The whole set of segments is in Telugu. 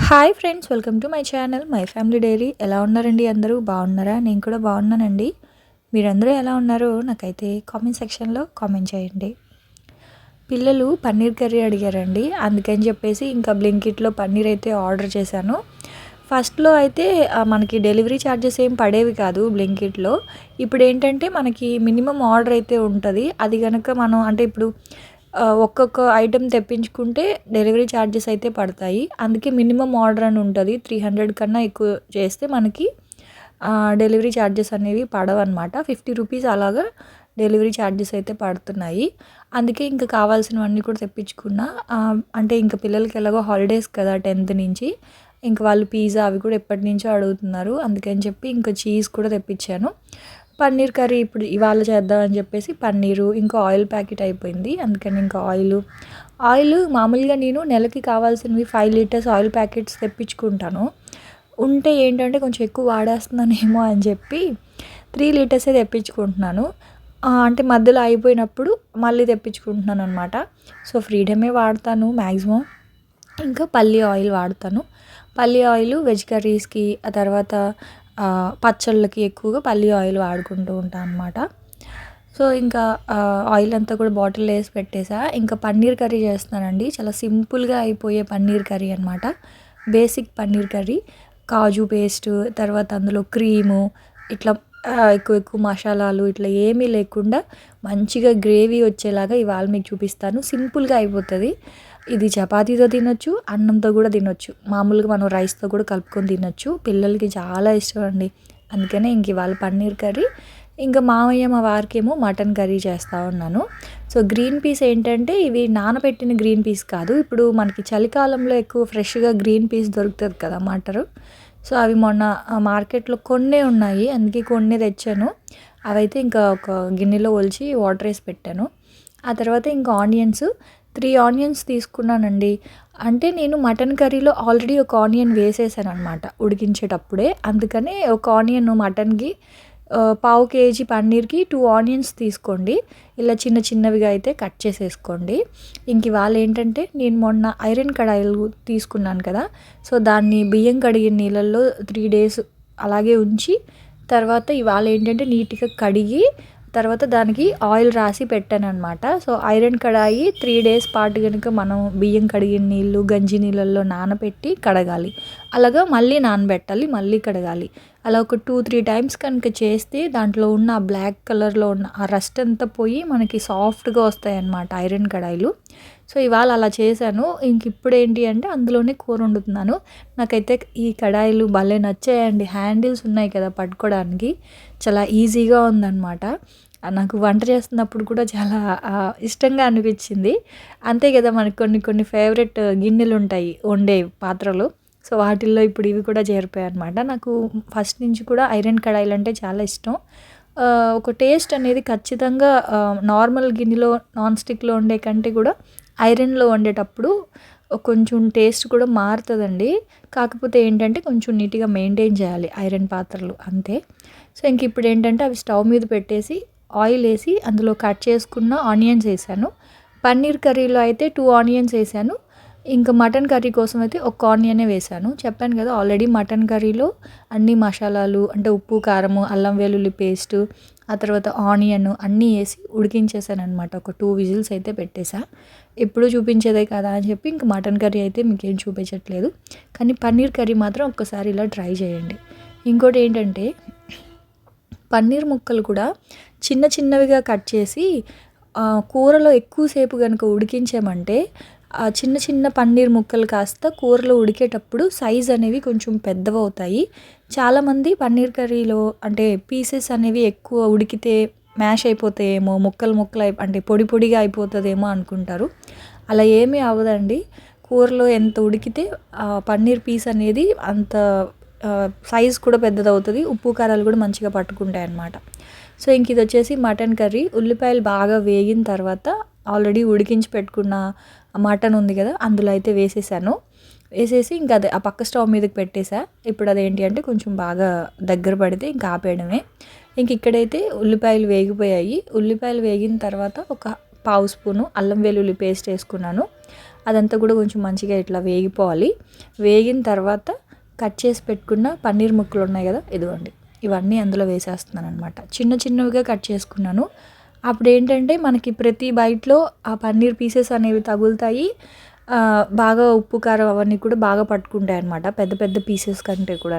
Hi friends, welcome to my channel my family dairy. ఎలా ఉన్నారండి? అందరూ బాగున్నారా? నేను కూడా బాగున్నానండి. మీరందరూ ఎలా ఉన్నారో నాకైతే కామెంట్ సెక్షన్లో కామెంట్ చేయండి. పిల్లలు పన్నీర్ కర్రీ అడిగారండి, అందుకని చెప్పేసి ఇంకా బ్లింకిట్లో పన్నీర్ అయితే ఆర్డర్ చేశాను. ఫస్ట్లో అయితే మనకి డెలివరీ ఛార్జెస్ ఏం పడేవి కాదు బ్లింకిట్లో. ఇప్పుడు ఏంటంటే మనకి మినిమం ఆర్డర్ అయితే ఉంటుంది. అది కనుక మనం అంటే ఇప్పుడు ఒక్కొక్క ఐటెం తెప్పించుకుంటే డెలివరీ ఛార్జెస్ అయితే పడతాయి. అందుకే మినిమం ఆర్డర్ అని ఉంటుంది. 300 కన్నా ఎక్కువ చేస్తే మనకి డెలివరీ ఛార్జెస్ అనేవి పడవన్నమాట. 50 రూపీస్ అలాగా డెలివరీ ఛార్జెస్ అయితే పడుతున్నాయి. అందుకే ఇంకా కావాల్సినవన్నీ కూడా తెప్పించుకున్నా. అంటే ఇంకా పిల్లలకి ఎలాగో హాలిడేస్ కదా 10th నుంచి, ఇంక వాళ్ళు పిజ్జా అవి కూడా ఎప్పటి నుంచో అడుగుతున్నారు. అందుకని చెప్పి ఇంకా చీజ్ కూడా తెప్పించాను. పన్నీర్ కర్రీ ఇప్పుడు ఇవాళ చేద్దామని చెప్పేసి పన్నీరు, ఇంకా ఆయిల్ ప్యాకెట్ అయిపోయింది. అందుకని ఇంకా ఆయిల్ మామూలుగా నేను నెలకి కావాల్సినవి 5 లీటర్స్ ఆయిల్ ప్యాకెట్స్ తెప్పించుకుంటాను. ఉంటే ఏంటంటే కొంచెం ఎక్కువ వాడేస్తున్నానేమో అని చెప్పి 3 లీటర్సే తెప్పించుకుంటున్నాను. అంటే మధ్యలో అయిపోయినప్పుడు మళ్ళీ తెప్పించుకుంటున్నాను అనమాట. సో ఫ్రీడమే వాడతాను మ్యాక్సిమం. ఇంకా పల్లి ఆయిల్ వాడతాను. పల్లి ఆయిల్ వెజ్ కర్రీస్కి, ఆ తర్వాత పచ్చళ్ళకి ఎక్కువగా పల్లి ఆయిల్ వాడుకుంటూ ఉంటాను అనమాట. సో ఇంకా ఆయిల్ అంతా కూడా బాటిల్లో వేసి పెట్టేసా. ఇంకా పన్నీర్ కర్రీ చేస్తున్నానండి. చాలా సింపుల్గా అయిపోయే పన్నీర్ కర్రీ అనమాట. బేసిక్ పన్నీర్ కర్రీ, కాజు పేస్ట్, తర్వాత అందులో క్రీము, ఇట్లా ఎక్కువ మసాలాలు ఇట్లా ఏమీ లేకుండా మంచిగా గ్రేవీ వచ్చేలాగా ఇవాళ మీకు చూపిస్తాను. సింపుల్గా అయిపోతుంది. ఇది చపాతీతో తినొచ్చు, అన్నంతో కూడా తినొచ్చు, మామూలుగా మనం రైస్తో కూడా కలుపుకొని తినొచ్చు. పిల్లలకి చాలా ఇష్టం అండి. అందుకనే ఇంక ఇవాళ పన్నీర్ కర్రీ. ఇంకా మామయ్య మా వారికేమో మటన్ కర్రీ చేస్తూ ఉన్నాను. సో గ్రీన్ పీస్ ఏంటంటే ఇవి నానబెట్టిన గ్రీన్ పీస్ కాదు. ఇప్పుడు మనకి చలికాలంలో ఎక్కువ ఫ్రెష్గా గ్రీన్ పీస్ దొరుకుతుంది కదా మటరు. సో అవి మొన్న మార్కెట్లో కొన్నే ఉన్నాయి, అందుకే కొన్నే తెచ్చాను. అవైతే ఇంకా ఒక గిన్నెలో ఒలిచి వాటర్ వేసి పెట్టాను. ఆ తర్వాత ఇంకా ఆనియన్స్ 3 ఆనియన్స్ తీసుకున్నానండి. అంటే నేను మటన్ కర్రీలో ఆల్రెడీ ఒక ఆనియన్ వేసేసాను అనమాట ఉడికించేటప్పుడే. అందుకనే ఒక ఆనియన్ మటన్కి, పావు కేజీ పన్నీర్కి 2 ఆనియన్స్ తీసుకోండి. ఇలా చిన్న చిన్నవిగా అయితే కట్ చేసేసుకోండి. ఇంక ఇవాళ ఏంటంటే నేను మొన్న ఐరన్ కడాయిలు తీసుకున్నాను కదా, సో దాన్ని బియ్యం కడిగిన నీళ్ళల్లో 3 days అలాగే ఉంచి, తర్వాత ఇవాళ ఏంటంటే నీట్గా కడిగి తర్వాత దానికి ఆయిల్ రాసి పెట్టాను అనమాట. సో ఐరన్ కడాయి 3 days పాటు కనుక మనం బియ్యం కడిగిన నీళ్ళు గంజి నీళ్ళల్లో నానబెట్టి కడగాలి. అలాగా మళ్ళీ నానబెట్టాలి, మళ్ళీ కడగాలి. అలా ఒక 2-3 times కనుక చేస్తే దాంట్లో ఉన్న బ్లాక్ కలర్లో ఉన్న ఆ రస్ట్ అంతా పోయి మనకి సాఫ్ట్గా వస్తాయి అన్నమాట ఐరన్ కడాయిలు. సో ఇవాళ అలా చేశాను. ఇంక ఇప్పుడు ఏంటి అంటే అందులోనే కూర వండుతున్నాను. నాకైతే ఈ కడాయిలు భలే నచ్చాయండి. హ్యాండిల్స్ ఉన్నాయి కదా పట్టుకోవడానికి, చాలా ఈజీగా ఉందన్నమాట. నాకు వంట చేస్తున్నప్పుడు కూడా చాలా ఇష్టంగా అనిపించింది. అంతే కదా, మనకి కొన్ని కొన్ని ఫేవరెట్ గిన్నెలు ఉంటాయి, వండే పాత్రలు. సో వాటిల్లో ఇప్పుడు ఇవి కూడా చేరిపోయాయి అనమాట. నాకు ఫస్ట్ నుంచి కూడా ఐరన్ కడాయిలు అంటే చాలా ఇష్టం. ఒక టేస్ట్ అనేది ఖచ్చితంగా నార్మల్ గిన్నెలో నాన్ స్టిక్లో వండే కంటే కూడా ఐరన్లో వండేటప్పుడు కొంచెం టేస్ట్ కూడా మారుతుందండి. కాకపోతే ఏంటంటే కొంచెం నీట్గా మెయింటైన్ చేయాలి ఐరన్ పాత్రలు, అంతే. సో ఇంక ఇప్పుడు ఏంటంటే అవి స్టవ్ మీద పెట్టేసి ఆయిల్ వేసి అందులో కట్ చేసుకున్న ఆనియన్స్ వేసాను. పన్నీర్ కర్రీలో అయితే 2 ఆనియన్స్ వేసాను. ఇంకా మటన్ కర్రీ కోసం అయితే ఒక ఆనియనే వేసాను. చెప్పాను కదా ఆల్రెడీ మటన్ కర్రీలో అన్ని మసాలాలు అంటే ఉప్పు, కారము, అల్లం వెల్లుల్లి పేస్టు, ఆ తర్వాత ఆనియన్ అన్నీ వేసి ఉడికించేసాను అనమాట. ఒక 2 విజిల్స్ అయితే పెట్టేసా. ఎప్పుడు చూపించేదే కదా అని చెప్పి ఇంకా మటన్ కర్రీ అయితే మీకేం చూపించట్లేదు. కానీ పన్నీర్ కర్రీ మాత్రం ఒక్కసారి ఇలా ట్రై చేయండి. ఇంకోటి ఏంటంటే పన్నీర్ ముక్కలు కూడా చిన్న చిన్నవిగా కట్ చేసి కూరలో ఎక్కువసేపు కనుక ఉడికించామంటే చిన్న చిన్న పన్నీర్ ముక్కలు కాస్త కూరలో ఉడికేటప్పుడు సైజ్ అనేవి కొంచెం పెద్దవవుతాయి. చాలామంది పన్నీర్ కర్రీలో అంటే పీసెస్ అనేవి ఎక్కువ ఉడికితే మ్యాష్ అయిపోతాయేమో, ముక్కలు అంటే పొడి పొడిగా అయిపోతుందేమో అనుకుంటారు. అలా ఏమీ అవ్వదండి. కూరలో ఎంత ఉడికితే పన్నీర్ పీస్ అనేది అంత సైజ్ కూడా పెద్దదవుతుంది. ఉప్పు కారాలు కూడా మంచిగా పట్టుకుంటాయి అన్నమాట. సో ఇంక ఇది వచ్చేసి మటన్ కర్రీ. ఉల్లిపాయలు బాగా వేగిన తర్వాత ఆల్రెడీ ఉడికించి పెట్టుకున్న మటన్ ఉంది కదా, అందులో అయితే వేసేసి ఇంకా అదే ఆ పక్క స్టవ్ మీదకి పెట్టేసా. ఇప్పుడు అదేంటి అంటే కొంచెం బాగా దగ్గర పడితే ఇంకా ఆపేయడమే. ఇంక ఇక్కడైతే ఉల్లిపాయలు వేగిపోయాయి. ఉల్లిపాయలు వేగిన తర్వాత ఒక పావు స్పూను అల్లం వెల్లుల్లి పేస్ట్ వేసుకున్నాను. అదంతా కూడా కొంచెం మంచిగా ఇట్లా వేగిపోవాలి. వేగిన తర్వాత కట్ చేసి పెట్టుకున్న పన్నీర్ ముక్కలు ఉన్నాయి కదా, ఇదిగోండి ఇవన్నీ అందులో వేసేస్తున్నాను అనమాట. చిన్న చిన్నవిగా కట్ చేసుకున్నాను. అప్పుడు ఏంటంటే మనకి ప్రతి బైట్లో ఆ పన్నీర్ పీసెస్ అనేవి తగులుతాయి. బాగా ఉప్పు కారం అవన్నీ కూడా బాగా పట్టుకుంటాయి అనమాట, పెద్ద పెద్ద పీసెస్ కంటే కూడా.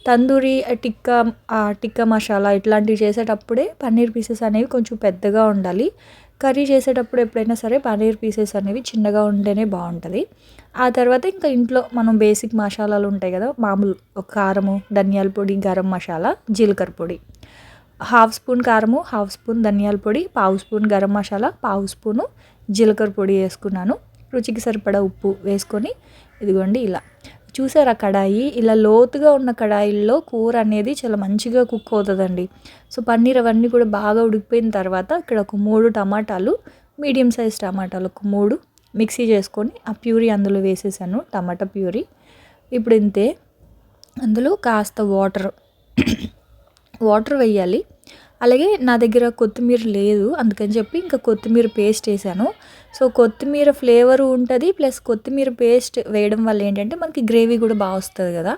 తందూరి టిక్కా మసాలా ఇట్లాంటివి చేసేటప్పుడే పన్నీర్ పీసెస్ అనేవి కొంచెం పెద్దగా ఉండాలి. కర్రీ చేసేటప్పుడు ఎప్పుడైనా సరే పన్నీర్ పీసెస్ అనేవి చిన్నగా ఉంటేనే బాగుంటుంది. ఆ తర్వాత ఇంకా ఇంట్లో మనం బేసిక్ మసాలాలు ఉంటాయి కదా, మామూలు కారము, ధనియాల పొడి, గరం మసాలా, జీలకర్ర పొడి, 1/2 స్పూన్ కారము, 1/2 స్పూన్ ధనియాల పొడి, 1/2 స్పూన్ గరం మసాలా, 1/2 స్పూను జీలకర్ర పొడి వేసుకున్నాను. రుచికి సరిపడా ఉప్పు వేసుకొని ఇదిగోండి ఇలా చూసారా కడాయి, ఇలా లోతుగా ఉన్న కడాయిల్లో కూర అనేది చాలా మంచిగా కుక్ అవుతుందండి. సో పన్నీర్ అవన్నీ కూడా బాగా ఉడికిపోయిన తర్వాత ఇక్కడ ఒక 3 టమాటాలు, మీడియం సైజ్ టమాటాలు ఒక 3 మిక్సీ చేసుకొని ఆ ప్యూరీ అందులో వేసేసాను, టమాటా ప్యూరీ. ఇప్పుడు ఇంతే, అందులో కాస్త వాటర్ వేయాలి. అలాగే నా దగ్గర కొత్తిమీర లేదు, అందుకని చెప్పి ఇంకా కొత్తిమీర పేస్ట్ వేసాను. సో కొత్తిమీర ఫ్లేవరు ఉంటుంది, ప్లస్ కొత్తిమీర పేస్ట్ వేయడం వల్ల ఏంటంటే మనకి గ్రేవీ కూడా బాగా వస్తుంది కదా.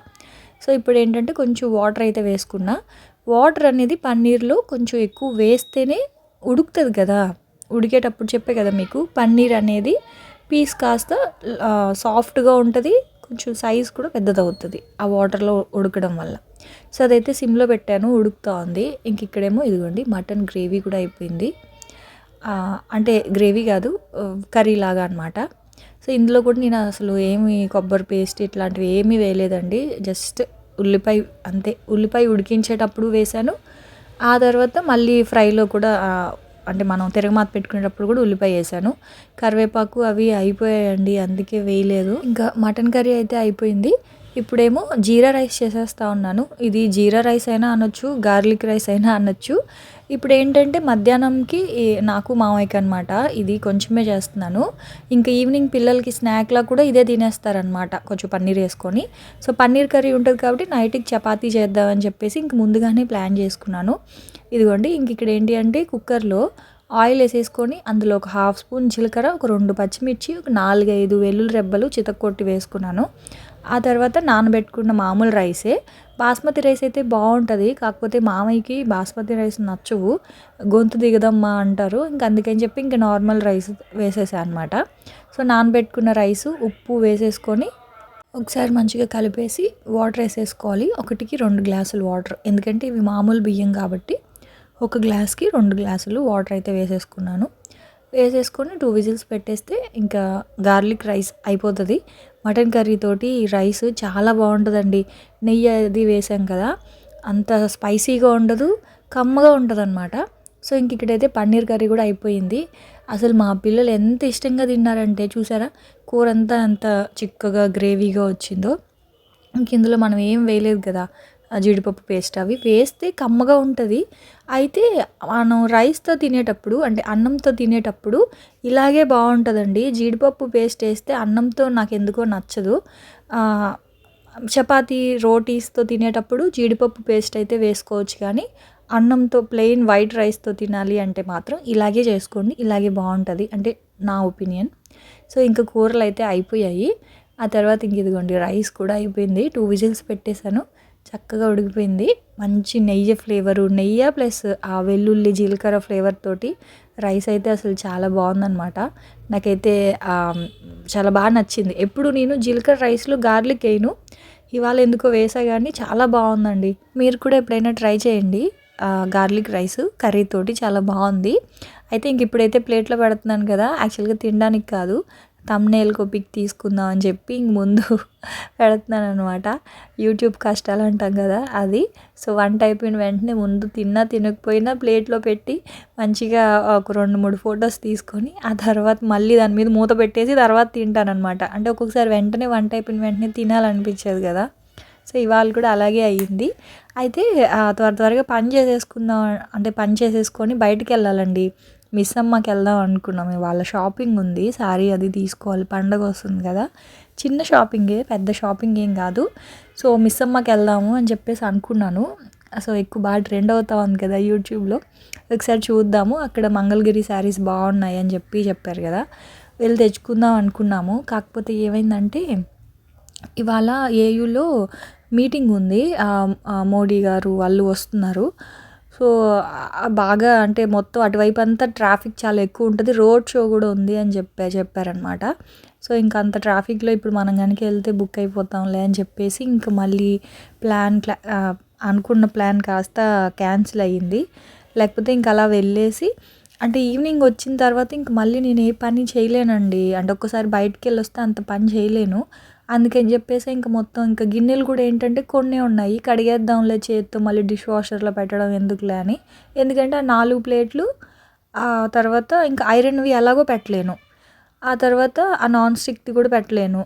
సో ఇప్పుడు ఏంటంటే కొంచెం వాటర్ అయితే వేసుకున్నా. వాటర్ అనేది పన్నీర్లో కొంచెం ఎక్కువ వేస్తేనే ఉడుకుతుంది కదా. ఉడికేటప్పుడు చెప్పే కదా మీకు, పన్నీర్ అనేది పీస్ కాస్త సాఫ్ట్గా ఉంటుంది, కొంచెం సైజ్ కూడా పెద్దదవుతుంది ఆ వాటర్లో ఉడకడం వల్ల. సో అదైతే సిమ్లో పెట్టాను, ఉడుకుతూ ఉంది. ఇంక ఇక్కడేమో ఇదిగోండి మటన్ గ్రేవీ కూడా అయిపోయింది. అంటే గ్రేవీ కాదు, కర్రీ లాగా అనమాట. సో ఇందులో కూడా నేను అసలు ఏమి కొబ్బరి పేస్ట్ ఇట్లాంటివి ఏమీ వేయలేదండి, జస్ట్ ఉల్లిపాయ అంతే. ఉల్లిపాయ ఉడికించేటప్పుడు వేసాను, ఆ తర్వాత మళ్ళీ ఫ్రైలో కూడా అంటే మనం తిరగమాత పెట్టుకునేటప్పుడు కూడా ఉల్లిపాయ వేసాను. కరివేపాకు అవి అయిపోయాయండి, అందుకే వేయలేదు. ఇంకా మటన్ కర్రీ అయితే అయిపోయింది. ఇప్పుడేమో జీరా రైస్ చేసేస్తా ఉన్నాను. ఇది జీరా రైస్ అయినా అనొచ్చు, గార్లిక్ రైస్ అయినా అనొచ్చు. ఇప్పుడు ఏంటంటే మధ్యాహ్నంకి నాకు మామయ్యకి అనమాట ఇది కొంచెమే చేస్తున్నాను. ఇంకా ఈవినింగ్ పిల్లలకి స్నాక్లా కూడా ఇదే తినేస్తారనమాట, కొంచెం పన్నీర్ వేసుకొని. సో పన్నీర్ కర్రీ ఉంటుంది కాబట్టి నైట్కి చపాతీ చేద్దామని చెప్పేసి ఇంక ముందుగానే ప్లాన్ చేసుకున్నాను. ఇదిగోండి ఇంక ఇక్కడ ఏంటి అంటే కుక్కర్లో ఆయిల్ వేసేసుకొని అందులో ఒక 1/2 స్పూన్ జీలకర్ర, ఒక 2 పచ్చిమిర్చి, ఒక 4-5 వెల్లుల్లి రెబ్బలు చితక్కొట్టి వేసుకున్నాను. ఆ తర్వాత నానబెట్టుకున్న మామూలు రైసే, బాస్మతి రైస్ అయితే బాగుంటుంది. కాకపోతే మామయ్యకి బాస్మతి రైస్ నచ్చవు, గొంతు దిగదమ్మా అంటారు. ఇంక అందుకని చెప్పి ఇంక నార్మల్ రైస్ వేసేసా అనమాట. సో నానబెట్టుకున్న రైసు, ఉప్పు వేసేసుకొని ఒకసారి మంచిగా కలిపేసి వాటర్ వేసేసుకోవాలి. 1కి 2 గ్లాసులు వాటర్, ఎందుకంటే ఇవి మామూలు బియ్యం కాబట్టి 1 గ్లాస్కి 2 గ్లాసులు వాటర్ అయితే వేసేసుకున్నాను. వేసేసుకొని 2 విజిల్స్ పెట్టేస్తే ఇంకా గార్లిక్ రైస్ అయిపోతుంది. మటన్ కర్రీ తోటి రైస్ చాలా బాగుంటుందండి. నెయ్యి అది వేసాం కదా, అంత స్పైసీగా ఉండదు, కమ్మగా ఉంటుంది అనమాట. సో ఇంక ఇక్కడైతే పన్నీర్ కర్రీ కూడా అయిపోయింది. అసలు మా పిల్లలు ఎంత ఇష్టంగా తిన్నారంటే చూసారా, కూర అంతా ఎంత చిక్కగా గ్రేవీగా వచ్చిందో. ఇంక ఇందులో మనం ఏం వేయలేదు కదా, జీడిపప్పు పేస్ట్ అవి వేస్తే కమ్మగా ఉంటుంది. అయితే మనం రైస్తో తినేటప్పుడు అంటే అన్నంతో తినేటప్పుడు ఇలాగే బాగుంటుందండి. జీడిపప్పు పేస్ట్ వేస్తే అన్నంతో నాకు ఎందుకో నచ్చదు. చపాతీ రోటీస్తో తినేటప్పుడు జీడిపప్పు పేస్ట్ అయితే వేసుకోవచ్చు, కానీ అన్నంతో ప్లెయిన్ వైట్ రైస్తో తినాలి అంటే మాత్రం ఇలాగే చేసుకోండి, ఇలాగే బాగుంటుంది అంటే నా ఒపీనియన్. సో ఇంకా కూరలు అయితే అయిపోయాయి. ఆ తర్వాత ఇంక ఇదిగోండి రైస్ కూడా అయిపోయింది. 2 విజిల్స్ పెట్టేశాను, చక్కగా ఉడికిపోయింది. మంచి నెయ్యి ఫ్లేవరు, నెయ్యి ప్లస్ ఆ వెల్లుల్లి జీలకర్ర ఫ్లేవర్ తోటి రైస్ అయితే అసలు చాలా బాగుందనమాట. నాకైతే చాలా బాగా నచ్చింది. ఎప్పుడు నేను జీలకర్ర రైస్లో గార్లిక్ వేయను, ఇవాళ ఎందుకో వేసా కానీ చాలా బాగుందండి. మీరు కూడా ఎప్పుడైనా ట్రై చేయండి. గార్లిక్ రైస్ కర్రీతోటి చాలా బాగుంది. అయితే ఇంక ఇప్పుడైతే ప్లేట్లో పెడుతున్నాను కదా, యాక్చువల్గా తినడానికి కాదు, థంబ్నెయిల్‌కి ఒక పిక్ తీసుకుందాం అని చెప్పి ఇంక ముందు పెడుతున్నాను అనమాట. యూట్యూబ్ కష్టాలు అంటాం కదా అది. సో వంట అయిపోయిన వెంటనే ముందు తిన్నా తినకపోయినా ప్లేట్లో పెట్టి మంచిగా ఒక 2-3 ఫొటోస్ తీసుకొని ఆ తర్వాత మళ్ళీ దాని మీద మూత పెట్టేసి తర్వాత తింటానమాట. అంటే ఒక్కొక్కసారి వెంటనే వంట అయిపోయిన వెంటనే తినాలనిపించదు కదా. సో ఇవాళ కూడా అలాగే అయ్యింది. అయితే త్వరగా పని చేసేసుకుందాం, అంటే పని చేసేసుకొని బయటికి వెళ్ళాలండి. మిస్సమ్మకి వెళ్దాం అనుకున్నాం, ఇవాళ షాపింగ్ ఉంది, శారీ అది తీసుకోవాలి, పండగ వస్తుంది కదా. చిన్న షాపింగే, పెద్ద షాపింగ్ ఏం కాదు. సో మిస్సమ్మకి వెళ్దాము అని చెప్పేసి అనుకున్నాను. సో ఎక్కువ బాగా ట్రెండ్ అవుతా ఉంది కదా యూట్యూబ్లో, ఒకసారి చూద్దాము. అక్కడ మంగళగిరి శారీస్ బాగున్నాయి అని చెప్పారు కదా, వెళ్ళి తెచ్చుకుందాం అనుకున్నాము. కాకపోతే ఏమైందంటే ఇవాళ ఏయూలో మీటింగ్ ఉంది. మోడీ గారు వాళ్ళు వస్తున్నారు. సో బాగా అంటే మొత్తం అటువైపు అంతా ట్రాఫిక్ చాలా ఎక్కువ ఉంటుంది. రోడ్ షో కూడా ఉంది అని చెప్పారనమాట. సో ఇంక అంత ట్రాఫిక్లో ఇప్పుడు మనం కనుక వెళ్తే బుక్ అయిపోతాంలే అని చెప్పేసి ఇంక మళ్ళీ అనుకున్న ప్లాన్ కాస్త క్యాన్సిల్ అయ్యింది. లేకపోతే ఇంక అలా వెళ్ళేసి అంటే ఈవినింగ్ వచ్చిన తర్వాత ఇంక మళ్ళీ నేను ఏ పని చేయలేనండి. అంటే ఒక్కసారి బయటికి వెళ్ళి వస్తే అంత పని చేయలేను. అందుకని చెప్పేసి ఇంక మొత్తం ఇంకా గిన్నెలు కూడా ఏంటంటే కొన్నే ఉన్నాయి. కడిగేద్దాంలే చేత్తో మళ్ళీ డిష్ వాషర్లో పెట్టడం ఎందుకులే అని. ఎందుకంటే ఆ 4 ప్లేట్లు తర్వాత ఇంకా ఐరన్వి ఎలాగో పెట్టలేను. ఆ తర్వాత ఆ నాన్ స్టిక్ది కూడా పెట్టలేను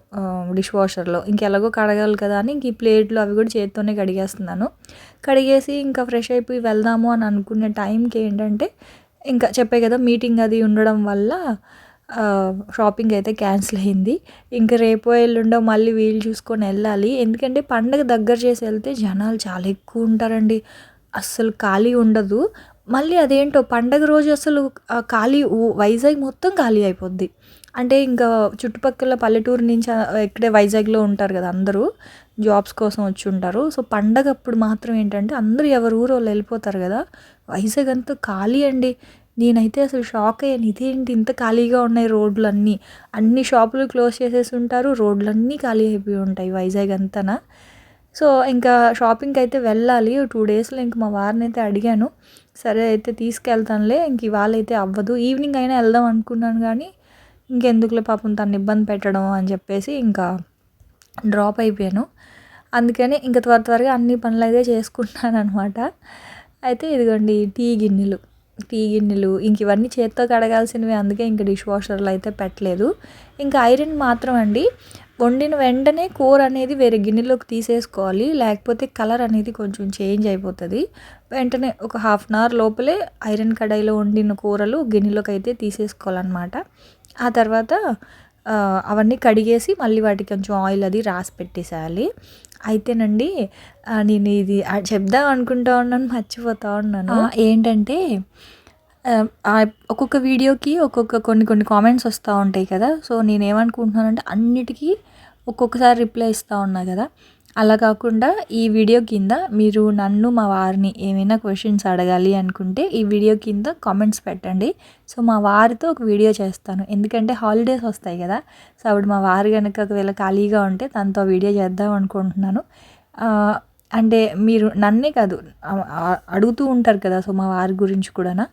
డిష్ వాషర్లో. ఇంకెలాగో కడగాలి కదా అని ఇంక ఈ ప్లేట్లు అవి కూడా చేత్తోనే కడిగేస్తున్నాను. కడిగేసి ఇంకా ఫ్రెష్ అయిపోయి వెళ్దాము అని అనుకునే టైంకి ఏంటంటే ఇంకా చెప్పే కదా మీటింగ్ అది ఉండడం వల్ల షాపింగ్ అయితే క్యాన్సిల్ అయింది. ఇంక రేపో ఎల్లుండో మళ్ళీ వీలు చూసుకొని వెళ్ళాలి. ఎందుకంటే పండగ దగ్గర చేసి వెళ్తే జనాలు చాలా ఎక్కువ ఉంటారండి. అస్సలు ఖాళీ ఉండదు. మళ్ళీ అదేంటో పండగ రోజు అసలు ఖాళీ వైజాగ్ మొత్తం ఖాళీ అయిపోద్ది. అంటే ఇంకా చుట్టుపక్కల పల్లెటూరు నుంచి ఇక్కడే వైజాగ్లో ఉంటారు కదా అందరూ జాబ్స్ కోసం వచ్చి ఉంటారు. సో పండగ అప్పుడు మాత్రం ఏంటంటే అందరూ ఎవరి ఊరు వాళ్ళు వెళ్ళిపోతారు కదా. వైజాగ్ అంతా ఖాళీ అండి. నేనైతే అసలు షాక్ అయ్యాను. ఇదేంటి ఇంత ఖాళీగా ఉన్నాయి రోడ్లన్నీ. అన్ని షాపులు క్లోజ్ చేసేసి ఉంటారు. రోడ్లన్నీ ఖాళీ అయిపోయి ఉంటాయి వైజాగ్ అంతానా. సో ఇంకా షాపింగ్కి అయితే వెళ్ళాలి 2 డేస్లో. ఇంక మా వారిని అయితే అడిగాను. సరే అయితే తీసుకెళ్తానులే, ఇంక ఇవాళ అయితే అవ్వదు, ఈవినింగ్ అయినా వెళ్దాం అనుకున్నాను కానీ ఇంకెందుకులే పాపం తను ఇబ్బంది పెట్టడం అని చెప్పేసి ఇంకా డ్రాప్ అయిపోయాను. అందుకని ఇంక త్వరగా అన్ని పనులు అయితే చేసుకుంటున్నాను అనమాట. అయితే ఇదిగోండి టీ గిన్నెలు ఇంక ఇవన్నీ చేత్తో కడగాల్సినవి. అందుకే ఇంక డిష్ వాషర్లో అయితే పెట్టలేదు. ఇంకా ఐరన్ మాత్రం అండి వండిన వెంటనే కూర అనేది వేరే గిన్నెలోకి తీసేసుకోవాలి. లేకపోతే కలర్ అనేది కొంచెం చేంజ్ అయిపోతుంది. వెంటనే ఒక హాఫ్ అన్ అవర్ లోపలే ఐరన్ కడాయిలో వండిన కూరలు గిన్నెలోకి అయితే తీసేసుకోవాలన్నమాట. ఆ తర్వాత అవన్నీ కడిగేసి మళ్ళీ వాటికి కొంచెం ఆయిల్ అది రాసి పెట్టేసేయాలి. అయితేనండి నేను ఇది చెప్దాం అనుకుంటా ఉన్నాను, మర్చిపోతూ ఉన్నాను. ఏంటంటే ఒక్కొక్క వీడియోకి కొన్ని కామెంట్స్ వస్తూ ఉంటాయి కదా. సో నేనేమనుకుంటున్నానంటే అన్నిటికీ ఒక్కొక్కసారి రిప్లై ఇస్తూ ఉన్నా కదా. అలా కాకుండా ఈ వీడియో కింద మీరు నన్ను మా వారిని ఏమైనా క్వశ్చన్స్ అడగాలి అనుకుంటే ఈ వీడియో కింద కామెంట్స్ పెట్టండి. సో మా వారితో ఒక వీడియో చేస్తాను. ఎందుకంటే హాలిడేస్ వస్తాయి కదా. సో అప్పుడు మా వారు కనుక ఒకవేళ ఖాళీగా ఉంటే తనతో వీడియో చేద్దాం అనుకుంటున్నాను. అంటే మీరు నన్నే కాదు అడుగుతూ ఉంటారు కదా. సో మా వారి గురించి కూడా.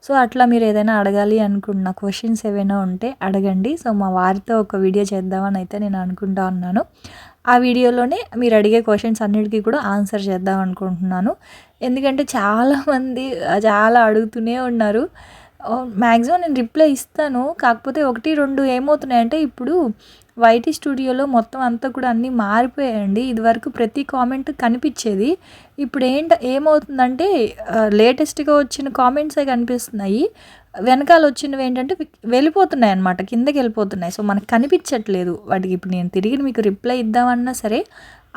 సో అట్లా మీరు ఏదైనా అడగాలి అనుకున్న క్వశ్చన్స్ ఏవైనా ఉంటే అడగండి. సో మా వారితో ఒక వీడియో చేద్దామని అయితే నేను అనుకుంటా ఉన్నాను. ఆ వీడియోలోనే మీరు అడిగే క్వశ్చన్స్ అన్నిటికీ కూడా ఆన్సర్ చేద్దాం అనుకుంటున్నాను. ఎందుకంటే చాలామంది చాలా అడుగుతూనే ఉన్నారు. మ్యాక్సిమం నేను రిప్లై ఇస్తాను. కాకపోతే 1, 2 ఏమవుతున్నాయంటే ఇప్పుడు వైటీ స్టూడియోలో మొత్తం అంతా కూడా అన్నీ మారిపోయాయండి. ఇదివరకు ప్రతి కామెంట్ కనిపించేది. ఇప్పుడు ఏమవుతుందంటే లేటెస్ట్గా వచ్చిన కామెంట్సే కనిపిస్తున్నాయి. వెనకాల వచ్చినవి ఏంటంటే వెళ్ళిపోతున్నాయి అన్నమాట, కిందకి వెళ్ళిపోతున్నాయి. సో మనకు కనిపించట్లేదు వాటికి. ఇప్పుడు నేను తిరిగి మీకు రిప్లై ఇద్దామన్నా సరే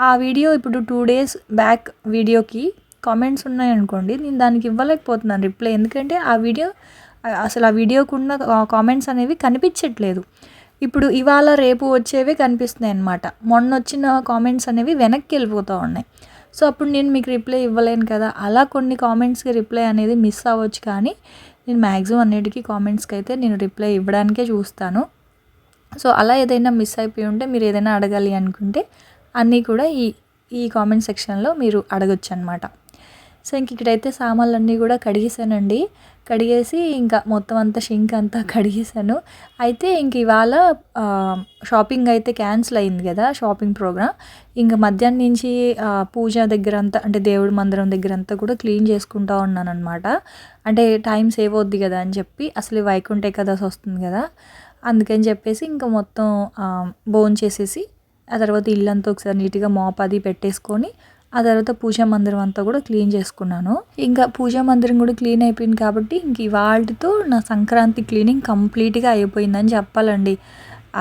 ఆ వీడియో ఇప్పుడు 2 డేస్ బ్యాక్ వీడియోకి కామెంట్స్ ఉన్నాయనుకోండి, నేను దానికి ఇవ్వలేకపోతున్నాను రిప్లై. ఎందుకంటే ఆ వీడియోకు ఉన్న కామెంట్స్ అనేవి కనిపించట్లేదు. ఇప్పుడు ఇవాళ రేపు వచ్చేవే కనిపిస్తున్నాయి అన్నమాట. మొన్న వచ్చిన కామెంట్స్ అనేవి వెనక్కి వెళ్ళిపోతూ ఉన్నాయి. సో అప్పుడు నేను మీకు రిప్లై ఇవ్వలేను కదా. అలా కొన్ని కామెంట్స్కి రిప్లై అనేది మిస్ అవ్వచ్చు. కానీ నేను మ్యాక్సిమం అన్నిటికీ కామెంట్స్కి అయితే నేను రిప్లై ఇవ్వడానికే చూస్తాను. సో అలా ఏదైనా మిస్ అయిపోయి ఉంటే మీరు ఏదైనా అడగాలి అనుకుంటే అన్నీ కూడా ఈ కామెంట్ సెక్షన్లో మీరు అడగొచ్చు అనమాట. సో ఇంక ఇక్కడైతే సామాన్లన్నీ కూడా కడిగేసానండి. కడిగేసి ఇంకా మొత్తం అంతా షింక్ అంతా కడిగేసాను. అయితే ఇంక ఇవాళ షాపింగ్ అయితే క్యాన్సిల్ అయింది కదా, షాపింగ్ ప్రోగ్రామ్. ఇంకా మధ్యాహ్నం నుంచి పూజ దగ్గర అంతా అంటే దేవుడి మందిరం దగ్గర అంతా కూడా క్లీన్ చేసుకుంటూ ఉన్నాను అనమాట. అంటే టైం సేవ్ అవుద్ది కదా అని చెప్పి. అసలు వైకుంఠ ఏకాదశి వస్తుంది కదా, అందుకని చెప్పేసి ఇంకా మొత్తం భోంచేసేసి ఆ తర్వాత ఇల్లంతా ఒకసారి నీట్గా మాప్ అది పెట్టేసుకొని ఆ తర్వాత పూజా మందిరం అంతా కూడా క్లీన్ చేసుకున్నాను. ఇంకా పూజా మందిరం కూడా క్లీన్ అయిపోయింది కాబట్టి ఇంక ఇవాళతో నా సంక్రాంతి క్లీనింగ్ కంప్లీట్గా అయిపోయిందని చెప్పాలండి.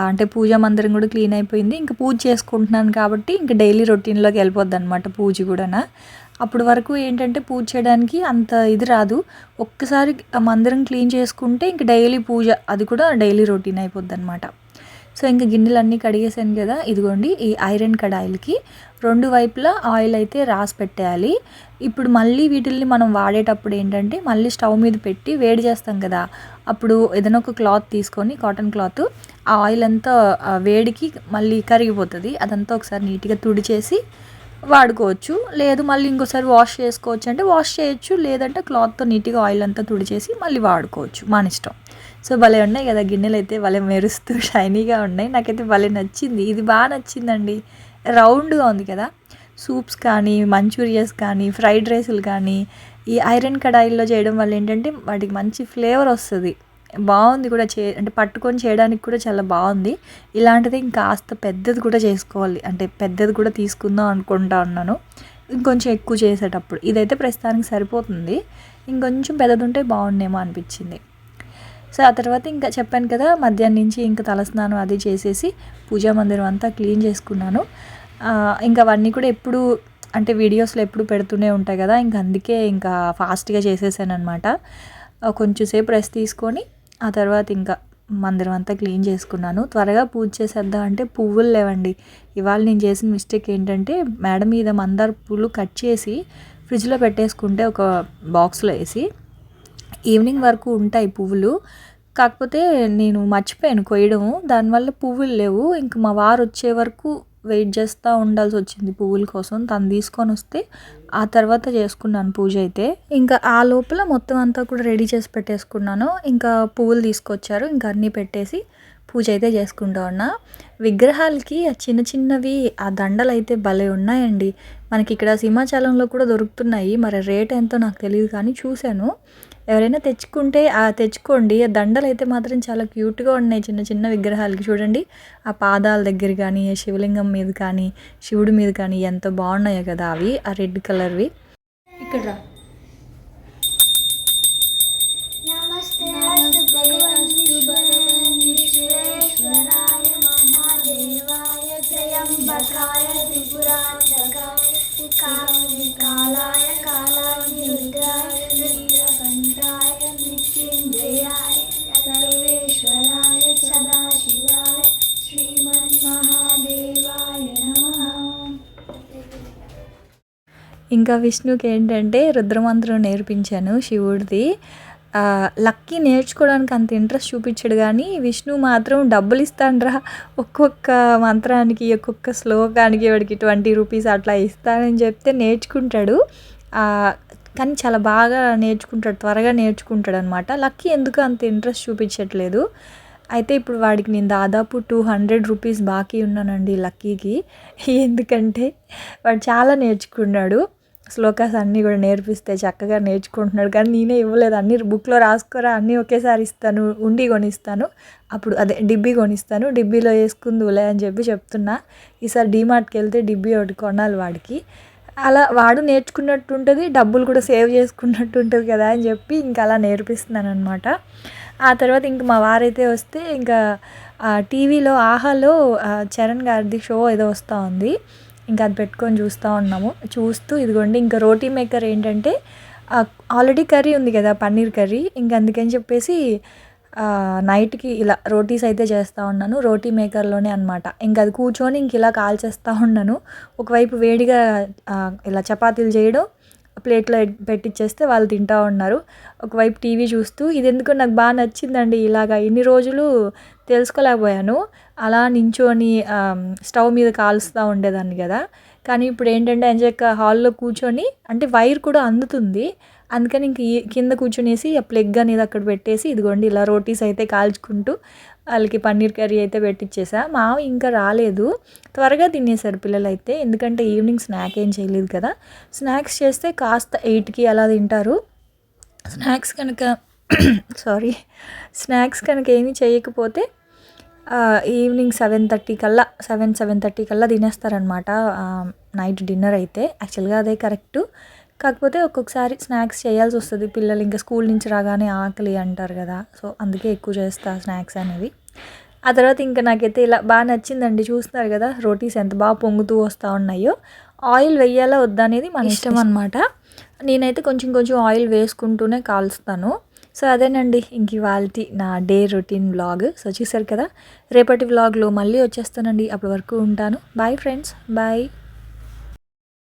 అంటే పూజా మందిరం కూడా క్లీన్ అయిపోయింది. ఇంకా పూజ చేసుకుంటున్నాను కాబట్టి ఇంక డైలీ రొటీన్లోకి వెళ్ళిపోద్ది అనమాట పూజ కూడా. అప్పటి వరకు ఏంటంటే పూజ చేయడానికి అంత ఇది రాదు. ఒక్కసారి మందిరం క్లీన్ చేసుకుంటే ఇంక డైలీ పూజ, అది కూడా డైలీ రొటీన్ అయిపోద్దనమాట. సో ఇంక గిన్నెలన్నీ కడిగేసాను కదా, ఇదిగోండి ఈ ఐరన్ కడాయిలకి 2 వైపులా ఆయిల్ అయితే రాసి పెట్టేయాలి. ఇప్పుడు మళ్ళీ వీటిల్ని మనం వాడేటప్పుడు ఏంటంటే మళ్ళీ స్టవ్ మీద పెట్టి వేడి చేస్తాం కదా, అప్పుడు ఏదైనా ఒక క్లాత్ తీసుకొని కాటన్ క్లాత్, ఆ ఆయిల్ అంతా వేడికి మళ్ళీ కరిగిపోతుంది. అదంతా ఒకసారి నీట్గా తుడిచేసి వాడుకోవచ్చు. లేదు మళ్ళీ ఇంకోసారి వాష్ చేసుకోవచ్చు అంటే వాష్ చేయొచ్చు, లేదంటే క్లాత్తో నీట్గా ఆయిల్ అంతా తుడిచేసి మళ్ళీ వాడుకోవచ్చు, మన ఇష్టం. సో భలే ఉన్నాయి కదా గిన్నెలు అయితే, భలే మెరుస్తూ షైనీగా ఉన్నాయి. నాకైతే భలే నచ్చింది, ఇది బాగా నచ్చిందండి. రౌండ్గా ఉంది కదా. సూప్స్ కానీ, మంచూరియాస్ కానీ, ఫ్రైడ్ రైస్లు కానీ ఈ ఐరన్ కడాయిల్లో చేయడం వల్ల ఏంటంటే వాటికి మంచి ఫ్లేవర్ వస్తుంది. బాగుంది కూడా, అంటే పట్టుకొని చేయడానికి కూడా చాలా బాగుంది. ఇలాంటిది ఇంకాస్త పెద్దది కూడా చేసుకోవాలి, అంటే పెద్దది కూడా తీసుకుందాం అనుకుంటా ఉన్నాను ఇంకొంచెం ఎక్కువ చేసేటప్పుడు. ఇదైతే ప్రస్తుతానికి సరిపోతుంది, ఇంకొంచెం పెద్దది ఉంటే బాగుండేమో అనిపించింది. సో ఆ తర్వాత ఇంకా చెప్పాను కదా, మధ్యాహ్నం నుంచి ఇంకా తలస్నానం అది చేసేసి పూజా మందిరం అంతా క్లీన్ చేసుకున్నాను. ఇంకా అవన్నీ కూడా ఎప్పుడు అంటే వీడియోస్లో ఎప్పుడు పెడుతూనే ఉంటాయి కదా, ఇంకా అందుకే ఇంకా ఫాస్ట్గా చేసేసాను అనమాట. కొంచెం సేపు రెస్ట్ తీసుకొని ఆ తర్వాత ఇంకా మందిరం అంతా క్లీన్ చేసుకున్నాను. త్వరగా పూజ చేసేద్దాం అంటే పువ్వులు లేవండి. ఇవాళ నేను చేసిన మిస్టేక్ ఏంటంటే మేడ మీద మందార పూలు కట్ చేసి ఫ్రిడ్జ్లో పెట్టేసుకుంటే ఒక బాక్స్లో వేసి, ఈవినింగ్ వరకు ఉంటాయి పువ్వులు, కాకపోతే నేను మర్చిపోయాను కొయ్యడం, దానివల్ల పువ్వులు లేవు. ఇంక మా వారు వచ్చే వరకు వెయిట్ చేస్తూ ఉండాల్సి వచ్చింది పువ్వుల కోసం. తను తీసుకొని వస్తే ఆ తర్వాత చేసుకున్నాను పూజ అయితే. ఇంకా ఆ లోపల మొత్తం అంతా కూడా రెడీ చేసి పెట్టేసుకున్నాను. ఇంకా పువ్వులు తీసుకొచ్చారు, ఇంకా అన్నీ పెట్టేసి పూజ అయితే చేసుకుంటా ఉన్నా. విగ్రహాలకి ఆ చిన్న చిన్నవి ఆ దండలు అయితే భలే ఉన్నాయండి. మనకి ఇక్కడ సింహాచలంలో కూడా దొరుకుతున్నాయి, మరి రేట్ ఎంతో నాకు తెలియదు కానీ చూశాను. ఎవరైనా తెచ్చుకుంటే తెచ్చుకోండి. ఆ దండలు అయితే మాత్రం చాలా క్యూట్గా ఉన్నాయి చిన్న చిన్న విగ్రహాలకి. చూడండి ఆ పాదాల దగ్గర కానీ, శివలింగం మీద కానీ, శివుడి మీద కానీ ఎంత బాగున్నాయో కదా అవి, ఆ రెడ్ కలర్వి. ఇక్కడ రా. ఇంకా విష్ణుకి ఏంటంటే రుద్రమంత్రం నేర్పించాను శివుడిది. లక్కీ నేర్చుకోవడానికి అంత ఇంట్రెస్ట్ చూపించాడు కానీ విష్ణు మాత్రం డబ్బులు ఇస్తానురా ఒక్కొక్క మంత్రానికి, ఒక్కొక్క శ్లోకానికి వాడికి 20 రూపీస్ అట్లా ఇస్తానని చెప్తే నేర్చుకుంటాడు. కానీ చాలా బాగా నేర్చుకుంటాడు, త్వరగా నేర్చుకుంటాడు అనమాట. లక్కీ ఎందుకు అంత ఇంట్రెస్ట్ చూపించట్లేదు. అయితే ఇప్పుడు వాడికి నేను దాదాపు 200 రూపీస్ బాకీ ఉన్నానండి లక్కీకి. ఎందుకంటే వాడు చాలా నేర్చుకున్నాడు, శ్లోకాస్ అన్నీ కూడా నేర్పిస్తే చక్కగా నేర్చుకుంటున్నాడు. కానీ నేనే ఇవ్వలేదు, అన్నీ బుక్లో రాసుకోరా, అన్నీ ఒకేసారి ఇస్తాను, ఉండి కొనిస్తాను, అప్పుడు అదే డిబ్బీ కొనిస్తాను, డిబ్బీలో వేసుకుందులే అని చెప్తున్నా. ఈసారి డీమార్ట్కి వెళ్తే డిబ్బీ ఒకటి కొనాలి వాడికి. అలా వాడు నేర్చుకున్నట్టు ఉంటుంది, డబ్బులు కూడా సేవ్ చేసుకున్నట్టు ఉంటుంది కదా అని చెప్పి ఇంకా అలా నేర్పిస్తున్నాను అనమాట. ఆ తర్వాత ఇంక మా వారైతే వస్తే ఇంకా టీవీలో ఆహాలో చరణ్ గారిది షో ఏదో వస్తూ ఉంది, ఇంకా అది పెట్టుకొని చూస్తూ ఉన్నాము. చూస్తూ ఇదిగోండి ఇంకా రోటీ మేకర్ ఏంటంటే ఆల్రెడీ కర్రీ ఉంది కదా, పన్నీర్ కర్రీ, ఇంక అందుకని చెప్పేసి నైట్కి ఇలా రోటీస్ అయితే చేస్తూ ఉన్నాను రోటీ మేకర్లోనే అనమాట. ఇంక అది కూర్చొని ఇంక ఇలా కాల్చేస్తూ ఉన్నాను. ఒకవైపు వేడిగా ఇలా చపాతీలు చేయడం, ప్లేట్లో పెట్టిచ్చేస్తే వాళ్ళు తింటూ ఉన్నారు. ఒకవైపు టీవీ చూస్తూ, ఇది ఎందుకో నాకు బాగా నచ్చిందండి. ఇలాగా ఇన్ని రోజులు తెలుసుకోలేకపోయాను, అలా నించొని స్టవ్ మీద కాలుస్తూ ఉండేదాన్ని కదా. కానీ ఇప్పుడు ఏంటంటే ఎంచక్క హాల్లో కూర్చొని, అంటే వైర్ కూడా అందుతుంది, అందుకని ఇంక కింద కూర్చొనేసి ఆ ప్లగ్ అనేది అక్కడ పెట్టేసి ఇదిగోండి ఇలా రోటీస్ అయితే కాల్చుకుంటూ వాళ్ళకి పన్నీర్ కర్రీ అయితే పెట్టించేసా. మావ ఇంకా రాలేదు, త్వరగా తినేసారు పిల్లలు అయితే, ఎందుకంటే ఈవినింగ్ స్నాక్ ఏం చేయలేదు కదా. స్నాక్స్ చేస్తే కాస్త 8కి అలా తింటారు. స్నాక్స్ కనుక ఏమీ చేయకపోతే ఈవినింగ్ 7:30 కల్లా తినేస్తారనమాట నైట్ డిన్నర్ అయితే. యాక్చువల్గా అదే కరెక్టు, కాకపోతే ఒక్కొక్కసారి స్నాక్స్ చేయాల్సి వస్తుంది, పిల్లలు ఇంకా స్కూల్ నుంచి రాగానే ఆకలి అంటారు కదా, సో అందుకే ఎక్కువ చేస్తా స్నాక్స్ అనేవి. ఆ తర్వాత ఇంకా నాకైతే ఇలా బాగా నచ్చిందండి. చూస్తున్నారు కదా రోటీస్ ఎంత బాగా పొంగుతూ వస్తూ ఉన్నాయో. ఆయిల్ వేయాలా వద్దా అనేది మన ఇష్టం అనమాట. నేనైతే కొంచెం కొంచెం ఆయిల్ వేసుకుంటూనే కాలుస్తాను. సో అదేనండి ఇంక ఇవాల్టి నా డే రొటీన్ వ్లాగ్. సో చూసారు కదా, రేపటి వ్లాగ్లో మళ్ళీ వచ్చేస్తానండి. అప్పటి వరకు ఉంటాను. Bye friends, bye.